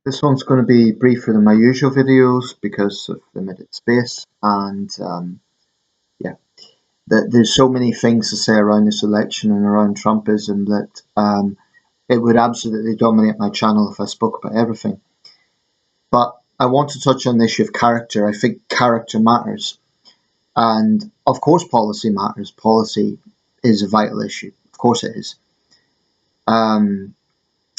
This one's going to be briefer than my usual videos because of limited space, and yeah, there's so many things to say around this election and around Trumpism that it would absolutely dominate my channel if I spoke about everything. But I want to touch on the issue of character. I think character matters, and of course, policy matters. Policy is a vital issue. Of course, it is.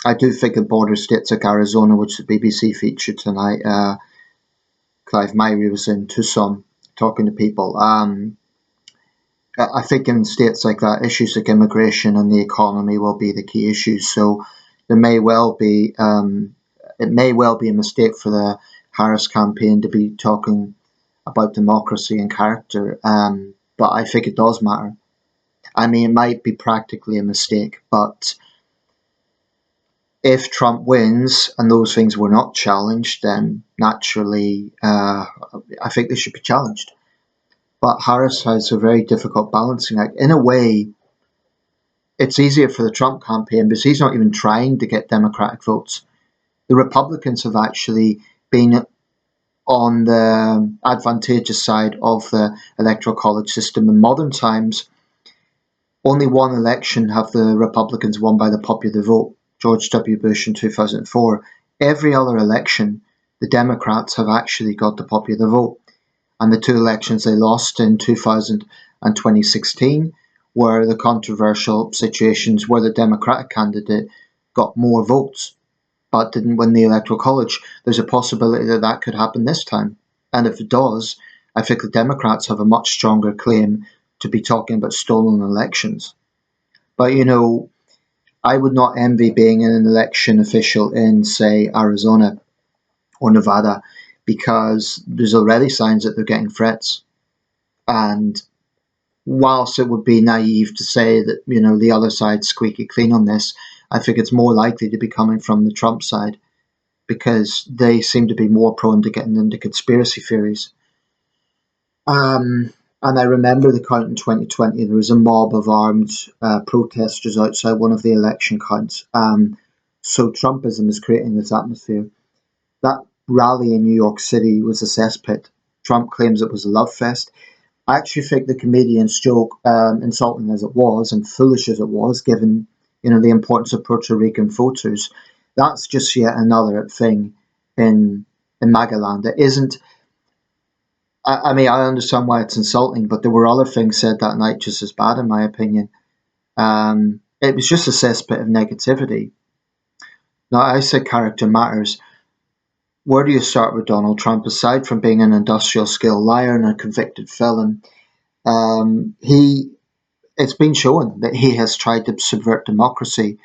I do think in border states like Arizona, which the BBC featured tonight, Clive Myrie was in Tucson talking to people. I think in states like that, issues like immigration and the economy will be the key issues. So there may well be, it may well be a mistake for the Harris campaign to be talking about democracy and character. But I think it does matter. I mean, it might be practically a mistake, but if Trump wins and those things were not challenged, then naturally, I think they should be challenged. But Harris has a very difficult balancing act. In a way, it's easier for the Trump campaign because he's not even trying to get Democratic votes. The Republicans have actually been on the advantageous side of the electoral college system in modern times. Only one election have the Republicans won by the popular vote, George W. Bush in 2004. Every other election, the Democrats have actually got the popular vote. And the two elections they lost in 2000 and 2016 were the controversial situations where the Democratic candidate got more votes but didn't win the Electoral College. There's a possibility that that could happen this time. And if it does, I think the Democrats have a much stronger claim to be talking about stolen elections. But, you know, I would not envy being an election official in, say, Arizona or Nevada, because there's already signs that they're getting threats. And whilst it would be naive to say that, you know, the other side's squeaky clean on this, I think it's more likely to be coming from the Trump side because they seem to be more prone to getting into conspiracy theories. And I remember the count in 2020, there was a mob of armed protesters outside one of the election counts. So Trumpism is creating this atmosphere. That rally in New York City was a cesspit. Trump claims it was a love fest. I actually think the comedian's joke, insulting as it was and foolish as it was, given the importance of Puerto Rican voters, that's just yet another thing in Magaland. It isn't. I mean, I understand why it's insulting, but there were other things said that night just as bad, in my opinion. It was just a cesspit of negativity. Now, I say character matters. Where do you start with Donald Trump? Aside from being an industrial skill liar and a convicted felon, it's been shown that he has tried to subvert democracy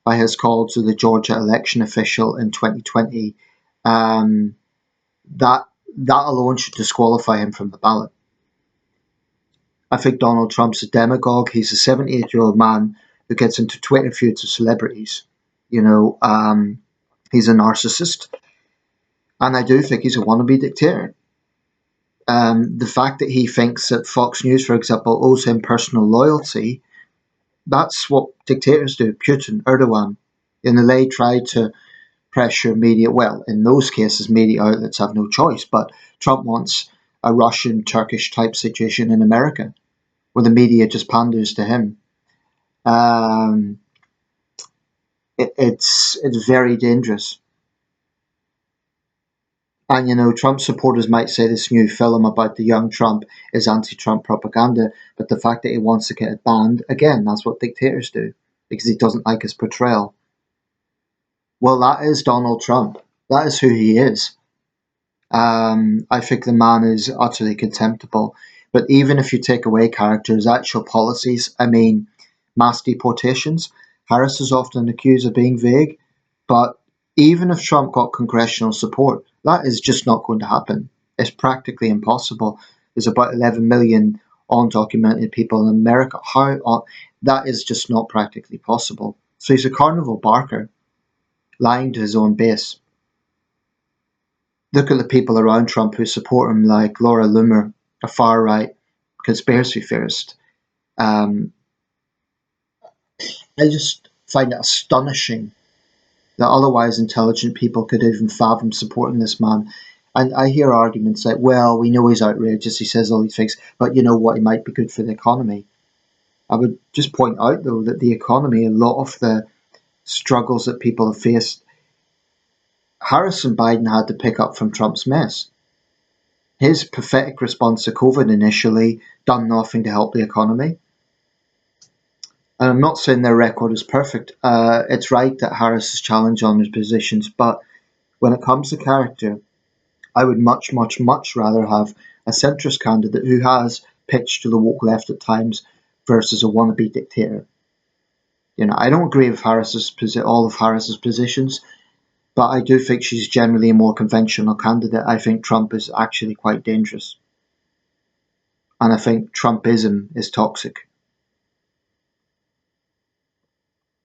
by his call to the Georgia election official in 2020. That alone should disqualify him from the ballot. I think Donald Trump's a demagogue. He's a 78-year-old man who gets into Twitter feuds with celebrities. He's a narcissist. And I do think he's a wannabe dictator. The fact that he thinks that Fox News, for example, owes him personal loyalty, that's what dictators do. Putin, Erdogan. They try to pressure media. Well, in those cases, media outlets have no choice. But Trump wants a Russian, Turkish type situation in America, where the media just panders to him. It's very dangerous. And, Trump supporters might say this new film about the young Trump is anti-Trump propaganda, but the fact that he wants to get it banned, again, that's what dictators do, because he doesn't like his portrayal. Well, that is Donald Trump. That is who he is. I think the man is utterly contemptible. But even if you take away characters, actual policies, I mean, mass deportations, Harris is often accused of being vague, but even if Trump got congressional support, that is just not going to happen. It's practically impossible. There's about 11 million undocumented people in America. That is just not practically possible. So he's a carnival barker, lying to his own base. Look at the people around Trump who support him, like Laura Loomer, a far-right conspiracy theorist. I just find it astonishing that otherwise intelligent people could even fathom supporting this man. And I hear arguments like, well, we know he's outrageous, he says all these things, but you know what, he might be good for the economy. I would just point out, though, that the economy, a lot of the struggles that people have faced, Harris and Biden had to pick up from Trump's mess. His pathetic response to COVID initially done nothing to help the economy. And I'm not saying their record is perfect. It's right that Harris is challenged on his positions, but when it comes to character, I would much, much, much rather have a centrist candidate who has pitched to the woke left at times versus a wannabe dictator. I don't agree with all of Harris's positions, but I do think she's generally a more conventional candidate. I think Trump is actually quite dangerous, and I think Trumpism is toxic.